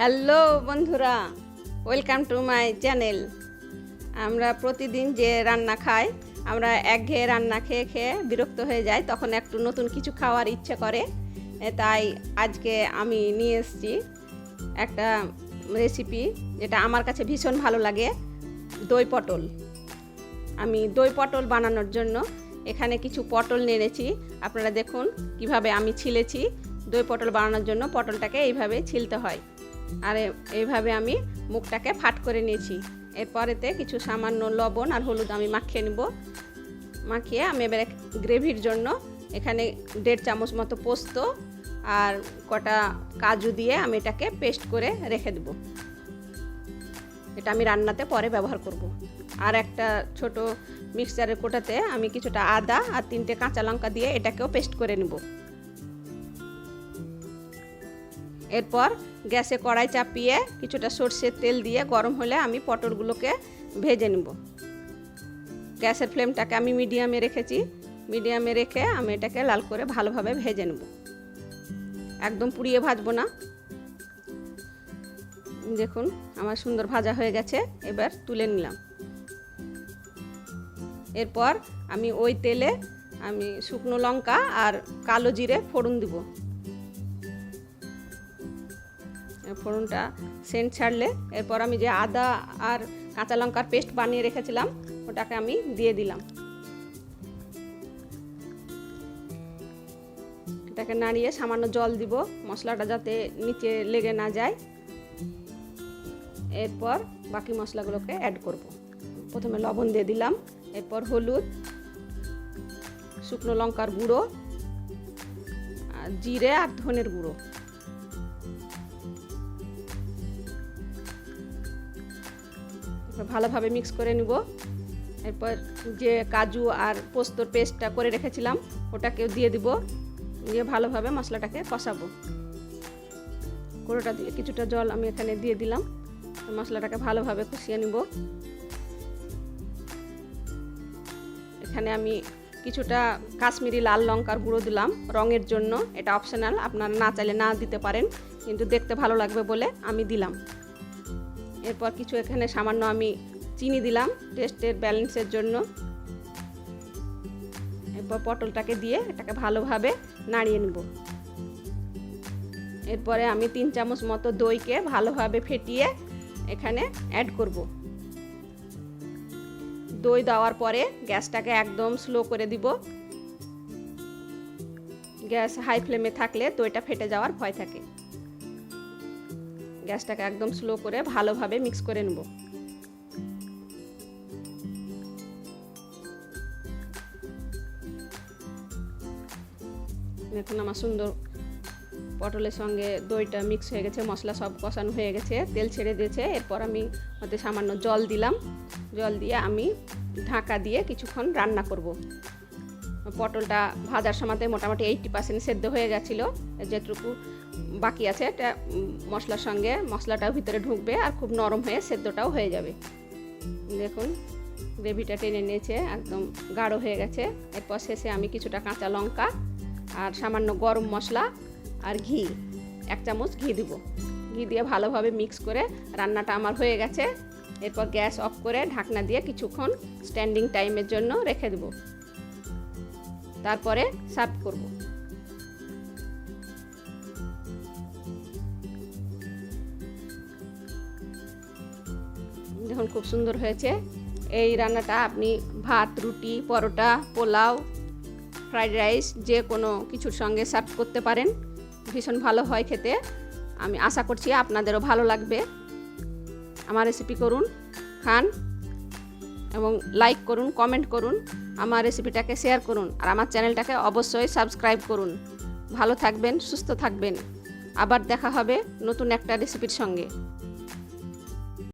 Hello বন্ধুরা, welcome to my channel. আমরা প্রতিদিন যে রান্না খাই, আমরা একঘেয়ে রান্না খেয়ে খেয়ে বিরক্ত হয়ে যাই, তখন একটু নতুন কিছু খাওয়ার ইচ্ছে করে। তাই আজকে আমি নিয়ে এসেছি একটা রেসিপি যেটা আমার কাছে ভীষণ ভালো লাগে, দই পটল। আমি দই পটল বানানোর জন্য এখানে কিছু পটল নিয়েছি। আপনারা দেখুন কিভাবে আমি ছিলেছি। দই পটল বানানোর জন্য পটলটাকে এইভাবে ছিলতে হয়, আর এইভাবে আমি মুখটাকে ফাট করে নিয়েছি। এরপরেতে কিছু সামান্য লবণ আর হলুদ আমি মাখিয়ে নেব। মাখিয়ে আমি এবারে গ্রেভির জন্য এখানে 1.5 চামচ মতো পোস্ত আর কটা কাজু দিয়ে আমি এটাকে পেস্ট করে রেখে দেব। এটা আমি রান্নাতে পরে ব্যবহার করব। আর একটা ছোট মিক্সচারের কোটাতে আমি কিছুটা আদা আর 3টে কাঁচা লঙ্কা দিয়ে এটাকেও পেস্ট করে নেব। এরপর গ্যাসে কড়াই চাপিয়ে কিছুটা সরষের তেল দিয়ে গরম হলে আমি পটলগুলোকে ভেজে নেব। গ্যাসের ফ্লেমটাকে আমি মিডিয়ামে রেখেছি। মিডিয়ামে রেখে আমি এটাকে লাল করে ভালোভাবে ভেজে নেব, একদম পুড়িয়ে ভাজবো না। দেখুন আমার সুন্দর ভাজা হয়ে গেছে, এবার তুলে নিলাম। এরপর আমি ওই তেলে আমি শুকনো লঙ্কা আর কালো জিরে ফোড়ন দিব। ফোড়নটা সেন্ট ছাড়লে এরপর আমি যে আদা আর কাঁচা লঙ্কার পেস্ট বানিয়ে রেখেছিলাম ওটাকে আমি দিয়ে দিলাম। এটাকে নাড়িয়ে সামান্য জল দিব, মশলাটা যাতে নিচে লেগে না যায়। এরপর বাকি মশলাগুলোকে অ্যাড করব। প্রথমে লবণ দিয়ে দিলাম, এরপর হলুদ, শুকনো লঙ্কার গুঁড়ো, জিরে আর ধনের গুঁড়ো। ভালোভাবে মিক্স করে নিব। এরপর যে কাজু আর পোস্তর পেস্টটা করে রেখেছিলাম ওটাকেও দিয়ে দিব, দিয়ে ভালোভাবে মশলাটাকে কষাবো। কোড়োটা দিয়ে কিছুটা জল আমি এখানে দিয়ে দিলাম। মশলাটাকে ভালোভাবে কষিয়ে নিব। এখানে আমি কিছুটা কাশ্মীরি লাল লঙ্কার গুঁড়ো দিলাম রঙের জন্য, এটা অপশনাল, আপনারা না চাইলে না দিতে পারেন, কিন্তু দেখতে ভালো লাগবে বলে আমি দিলাম। এরপর কিছু এখানে সামান্য আমি চিনি দিলাম টেস্টের ব্যালেন্সের জন্য। এরপর পটলটাকে দিয়ে এটাকে ভালোভাবে নাড়িয়ে নেব। এরপরে আমি 3 চামচ মতো দইকে ভালোভাবে ফেটিয়ে এখানে অ্যাড করব। দই দেওয়ার পরে গ্যাসটাকে একদম স্লো করে দিব। গ্যাস হাই ফ্লেমে থাকলে দইটা ফেটে যাওয়ার ভয় থাকে। গ্যাসটাকে একদম স্লো করে ভালোভাবে মিক্স করে নেব। দেখুন আমার সুন্দর পটলের সঙ্গে দইটা মিক্স হয়ে গেছে, মশলা সব কষানো হয়ে গেছে, তেল ছেড়ে দিয়েছে। এরপর আমি ওতে সামান্য জল দিলাম। জল দিয়ে আমি ঢাকা দিয়ে কিছুক্ষণ রান্না করব। পটলটা ভাজার সময়তে মোটামুটি 80% সেদ্ধ হয়ে গেছিলো। যেটুকু বাকি আছে এটা মশলার সঙ্গে মশলাটাও ভিতরে ঢুকবে আর খুব নরম হয়ে সেদ্ধটাও হয়ে যাবে। দেখুন গ্রেভিটা টেনে নিয়েছে, একদম গাঢ় হয়ে গেছে। এরপর শেষে আমি কিছুটা কাঁচা লঙ্কা আর সামান্য গরম মশলা আর ঘি, 1 চামচ ঘি দিব। ঘি দিয়ে ভালোভাবে মিক্স করে রান্নাটা আমার হয়ে গেছে। এরপর গ্যাস অফ করে ঢাকনা দিয়ে কিছুক্ষণ স্ট্যান্ডিং টাইমের জন্য রেখে দেব, তারপরে সার্ভ করব। দেখুন খুব সুন্দর হয়েছে। এই রান্নাটা আপনি ভাত, রুটি, পরোটা, পোলাও, ফ্রাইড রাইস যে কোনো কিছুর সঙ্গে সার্ভ করতে পারেন। ভীষণ ভালো হয় খেতে। আমি আশা করছি আপনাদেরও ভালো লাগবে। আমার রেসিপি করুন, খান এবং লাইক করুন, কমেন্ট করুন, আমার রেসিপিটাকে শেয়ার করুন, আর আমার চ্যানেলটাকে অবশ্যই সাবস্ক্রাইব করুন। ভালো থাকবেন, সুস্থ থাকবেন। আবার দেখা হবে নতুন একটা রেসিপির সঙ্গে।